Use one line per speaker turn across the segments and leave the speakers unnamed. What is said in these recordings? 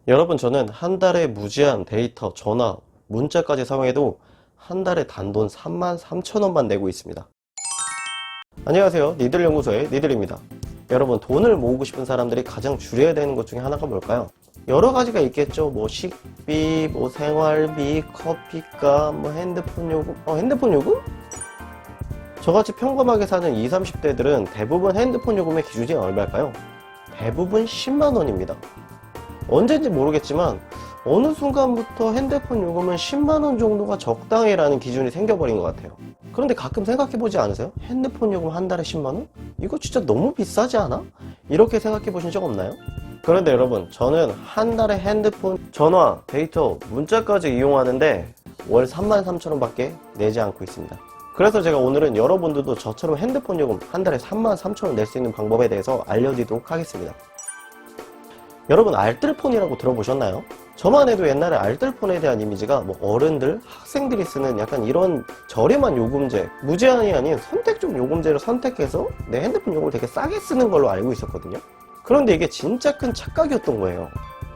여러분, 저는 한 달에 무제한 데이터, 전화, 문자까지 사용해도 한 달에 단돈 33,000원만 내고 있습니다. 안녕하세요. 니들연구소의 니들입니다. 여러분, 돈을 모으고 싶은 사람들이 가장 줄여야 되는 것 중에 하나가 뭘까요? 여러 가지가 있겠죠. 뭐 식비, 뭐 생활비, 커피값, 뭐 핸드폰 요금. 핸드폰 요금? 저같이 평범하게 사는 20, 30대들은 대부분 핸드폰 요금의 기준이 얼마일까요? 대부분 10만원입니다. 언제인지 모르겠지만 어느 순간부터 핸드폰 요금은 10만원 정도가 적당히라는 기준이 생겨버린 것 같아요. 그런데 가끔 생각해보지 않으세요? 핸드폰 요금 한 달에 10만원? 이거 진짜 너무 비싸지 않아? 이렇게 생각해보신 적 없나요? 그런데 여러분, 저는 한 달에 핸드폰, 전화, 데이터, 문자까지 이용하는데 월 33,000원 밖에 내지 않고 있습니다. 그래서 제가 오늘은 여러분들도 저처럼 핸드폰 요금 한 달에 33,000원 낼 수 있는 방법에 대해서 알려드리도록 하겠습니다. 여러분, 알뜰폰이라고 들어보셨나요? 저만 해도 옛날에 알뜰폰에 대한 이미지가 뭐 어른들, 학생들이 쓰는 약간 이런 저렴한 요금제, 무제한이 아닌 선택적 요금제를 선택해서 내 핸드폰 요금을 되게 싸게 쓰는 걸로 알고 있었거든요. 그런데 이게 진짜 큰 착각이었던 거예요.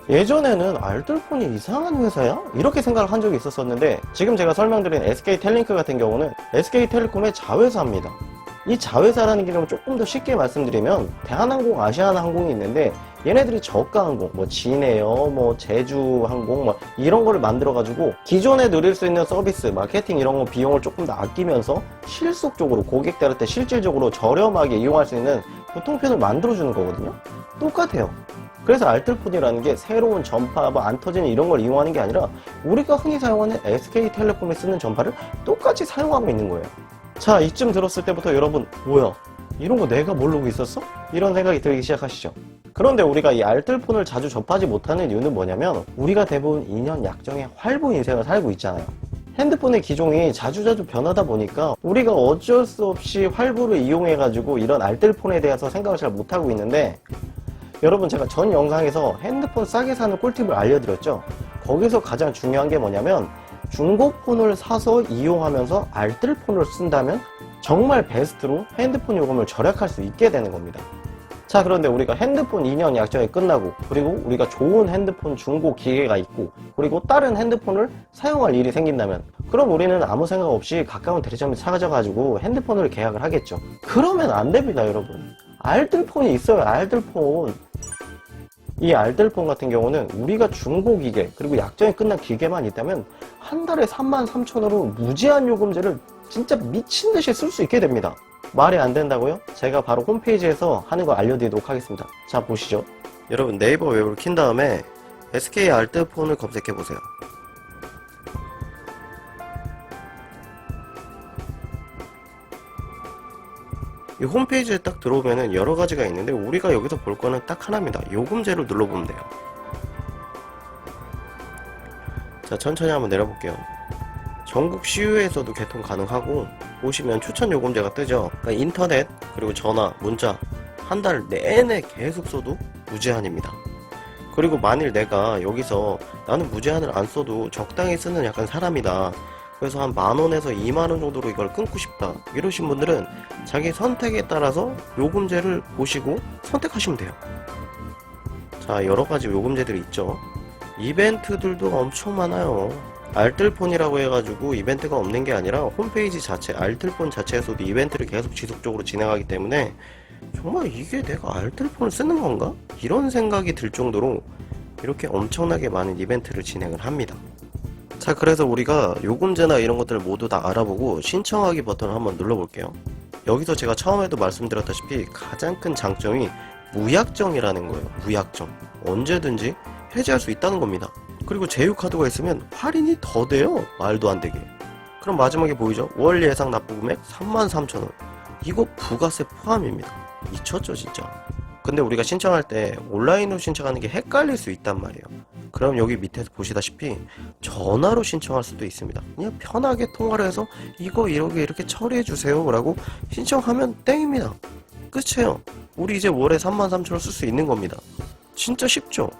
예전에는 알뜰폰이 이상한 회사야? 이렇게 생각을 한 적이 있었었는데, 지금 제가 설명드린 SK텔링크 같은 경우는 SK텔레콤의 자회사입니다. 이 자회사라는 개념을 조금 더 쉽게 말씀드리면 대한항공, 아시아나항공이 있는데, 얘네들이 저가항공, 뭐 진에어, 뭐 제주항공, 뭐 이런 거를 만들어 가지고 기존에 누릴 수 있는 서비스, 마케팅 이런 거 비용을 조금 더 아끼면서 실속적으로 고객들한테 실질적으로 저렴하게 이용할 수 있는 교통편을 만들어 주는 거거든요. 똑같아요. 그래서 알뜰폰이라는 게 새로운 전파, 뭐 안 터지는 이런 걸 이용하는 게 아니라 우리가 흔히 사용하는 SK텔레콤이 쓰는 전파를 똑같이 사용하고 있는 거예요. 자, 이쯤 들었을 때부터 여러분, 뭐야? 이런 거 내가 모르고 있었어? 이런 생각이 들기 시작하시죠. 그런데 우리가 이 알뜰폰을 자주 접하지 못하는 이유는 뭐냐면, 우리가 대부분 2년 약정의 활보 인생을 살고 있잖아요. 핸드폰의 기종이 자주자주 변하다 보니까 우리가 어쩔 수 없이 활보를 이용해가지고 이런 알뜰폰에 대해서 생각을 잘 못하고 있는데, 여러분, 제가 전 영상에서 핸드폰 싸게 사는 꿀팁을 알려드렸죠. 거기서 가장 중요한 게 뭐냐면, 중고폰을 사서 이용하면서 알뜰폰을 쓴다면 정말 베스트로 핸드폰 요금을 절약할 수 있게 되는 겁니다. 자, 그런데 우리가 핸드폰 2년 약정이 끝나고, 그리고 우리가 좋은 핸드폰 중고 기계가 있고, 그리고 다른 핸드폰을 사용할 일이 생긴다면, 그럼 우리는 아무 생각 없이 가까운 대리점에 찾아가지고 핸드폰을 계약을 하겠죠. 그러면 안 됩니다, 여러분. 알뜰폰이 있어요, 알뜰폰. 이 알뜰폰 같은 경우는 우리가 중고 기계, 그리고 약정이 끝난 기계만 있다면 한 달에 33,000원으로 무제한 요금제를 진짜 미친 듯이 쓸 수 있게 됩니다. 말이 안 된다고요? 제가 바로 홈페이지에서 하는 거 알려드리도록 하겠습니다. 자, 보시죠. 여러분, 네이버 웹을 킨 다음에 SK 알뜰폰을 검색해보세요. 이 홈페이지에 딱 들어오면은 여러 가지가 있는데, 우리가 여기서 볼 거는 딱 하나입니다. 요금제를 눌러보면 돼요. 자, 천천히 한번 내려볼게요. 전국 CU에서도 개통 가능하고, 보시면 추천 요금제가 뜨죠. 그러니까 인터넷, 그리고 전화, 문자 한 달 내내 계속 써도 무제한입니다. 그리고 만일 내가 여기서 나는 무제한을 안 써도 적당히 쓰는 약간 사람이다, 그래서 한 만원에서 2만원 정도로 이걸 끊고 싶다, 이러신 분들은 자기 선택에 따라서 요금제를 보시고 선택하시면 돼요. 자, 여러가지 요금제들이 있죠. 이벤트들도 엄청 많아요. 알뜰폰이라고 해가지고 이벤트가 없는 게 아니라 홈페이지 자체, 알뜰폰 자체에서도 이벤트를 계속 지속적으로 진행하기 때문에 정말 이게 내가 알뜰폰을 쓰는 건가? 이런 생각이 들 정도로 이렇게 엄청나게 많은 이벤트를 진행을 합니다. 자, 그래서 우리가 요금제나 이런 것들을 모두 다 알아보고 신청하기 버튼을 한번 눌러볼게요. 여기서 제가 처음에도 말씀드렸다시피 가장 큰 장점이 무약정이라는 거예요. 무약정. 언제든지 해지할 수 있다는 겁니다. 그리고 제휴카드가 있으면 할인이 더 돼요. 말도 안 되게. 그럼 마지막에 보이죠? 월 예상 납부 금액 33,000원. 이거 부가세 포함입니다. 미쳤죠, 진짜. 근데 우리가 신청할 때 온라인으로 신청하는 게 헷갈릴 수 있단 말이에요. 그럼 여기 밑에서 보시다시피 전화로 신청할 수도 있습니다. 그냥 편하게 통화를 해서 이거 이렇게 처리해 주세요 라고 신청하면 땡입니다. 끝이에요. 우리 이제 월에 33,000원 쓸 수 있는 겁니다. 진짜 쉽죠?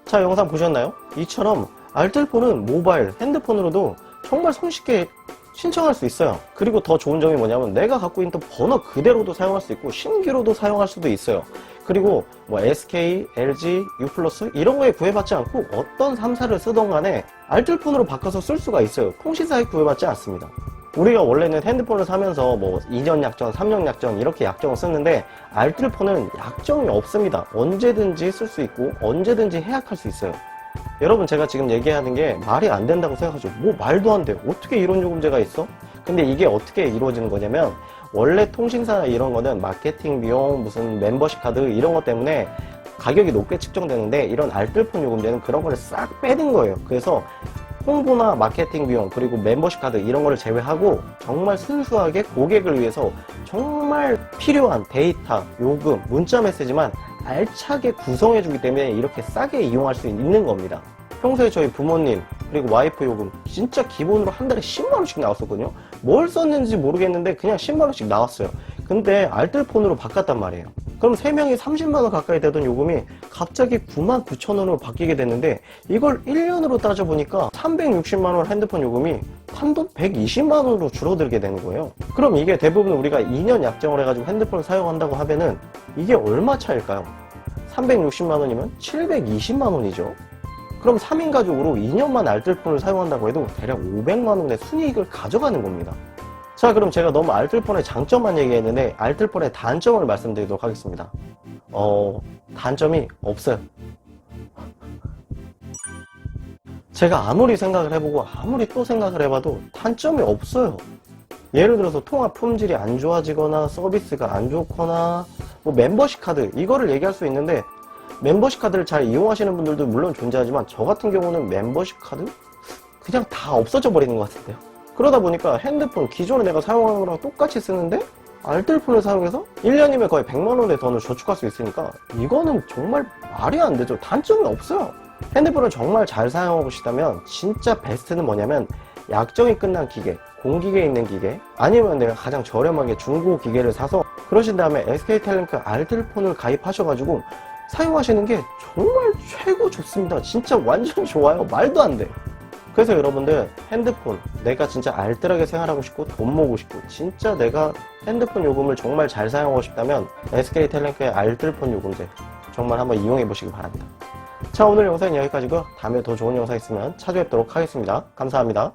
자, 영상 보셨나요? 이처럼 알뜰폰은 모바일, 핸드폰으로도 정말 손쉽게 신청할 수 있어요. 그리고 더 좋은 점이 뭐냐면 내가 갖고 있는 번호 그대로도 사용할 수 있고 신규로도 사용할 수도 있어요. 그리고 뭐 SK, LG, U+ 이런 거에 구애받지 않고 어떤 3사를 쓰던 간에 알뜰폰으로 바꿔서 쓸 수가 있어요. 통신사에 구애받지 않습니다. 우리가 원래는 핸드폰을 사면서 뭐 2년 약정, 3년 약정 이렇게 약정을 쓰는데 알뜰폰은 약정이 없습니다. 언제든지 쓸 수 있고 언제든지 해약할 수 있어요. 여러분, 제가 지금 얘기하는 게 말이 안 된다고 생각하죠. 뭐 말도 안 돼. 어떻게 이런 요금제가 있어? 근데 이게 어떻게 이루어지는 거냐면 원래 통신사 이런 거는 마케팅 비용, 무슨 멤버십 카드 이런 것 때문에 가격이 높게 측정되는데 이런 알뜰폰 요금제는 그런 거를 싹 빼는 거예요. 그래서 홍보나 마케팅 비용 그리고 멤버십 카드 이런 거를 제외하고 정말 순수하게 고객을 위해서 정말 필요한 데이터, 요금, 문자 메시지만 알차게 구성해 주기 때문에 이렇게 싸게 이용할 수 있는 겁니다. 평소에 저희 부모님 그리고 와이프 요금 진짜 기본으로 한 달에 10만원씩 나왔었거든요. 뭘 썼는지 모르겠는데 그냥 10만원씩 나왔어요. 근데 알뜰폰으로 바꿨단 말이에요. 그럼 3명이 30만원 가까이 되던 요금이 갑자기 99,000원으로 바뀌게 됐는데 이걸 1년으로 따져보니까 360만원 핸드폰 요금이 한돈 120만원으로 줄어들게 되는 거예요. 그럼 이게 대부분 우리가 2년 약정을 해가지고 핸드폰을 사용한다고 하면은 이게 얼마 차일까요? 360만원이면 720만원이죠. 그럼 3인 가족으로 2년만 알뜰폰을 사용한다고 해도 대략 500만원의 순이익을 가져가는 겁니다. 자, 그럼 제가 너무 알뜰폰의 장점만 얘기했는데 알뜰폰의 단점을 말씀드리도록 하겠습니다. 단점이 없어요. 제가 아무리 생각을 해보고 아무리 또 생각을 해봐도 단점이 없어요. 예를 들어서 통화 품질이 안 좋아지거나 서비스가 안 좋거나 뭐 멤버십 카드 이거를 얘기할 수 있는데 멤버십 카드를 잘 이용하시는 분들도 물론 존재하지만 저 같은 경우는 멤버십 카드 그냥 다 없어져 버리는 것 같은데요. 그러다 보니까 핸드폰 기존에 내가 사용하는 거랑 똑같이 쓰는데 알뜰폰을 사용해서 1년이면 거의 100만원의 돈을 저축할 수 있으니까 이거는 정말 말이 안 되죠. 단점이 없어요. 핸드폰을 정말 잘 사용하고 싶다면 진짜 베스트는 뭐냐면 약정이 끝난 기계, 공기계에 있는 기계 아니면 내가 가장 저렴하게 중고 기계를 사서 그러신 다음에 SK텔레콤 알뜰폰을 가입하셔가지고 사용하시는 게 정말 최고 좋습니다. 진짜 완전 좋아요. 말도 안 돼. 그래서 여러분들 핸드폰 내가 진짜 알뜰하게 생활하고 싶고 돈 모으고 싶고 진짜 내가 핸드폰 요금을 정말 잘 사용하고 싶다면 SK텔레콤의 알뜰폰 요금제 정말 한번 이용해 보시기 바랍니다. 자, 오늘 영상은 여기까지고요. 다음에 더 좋은 영상 있으면 찾아뵙도록 하겠습니다. 감사합니다.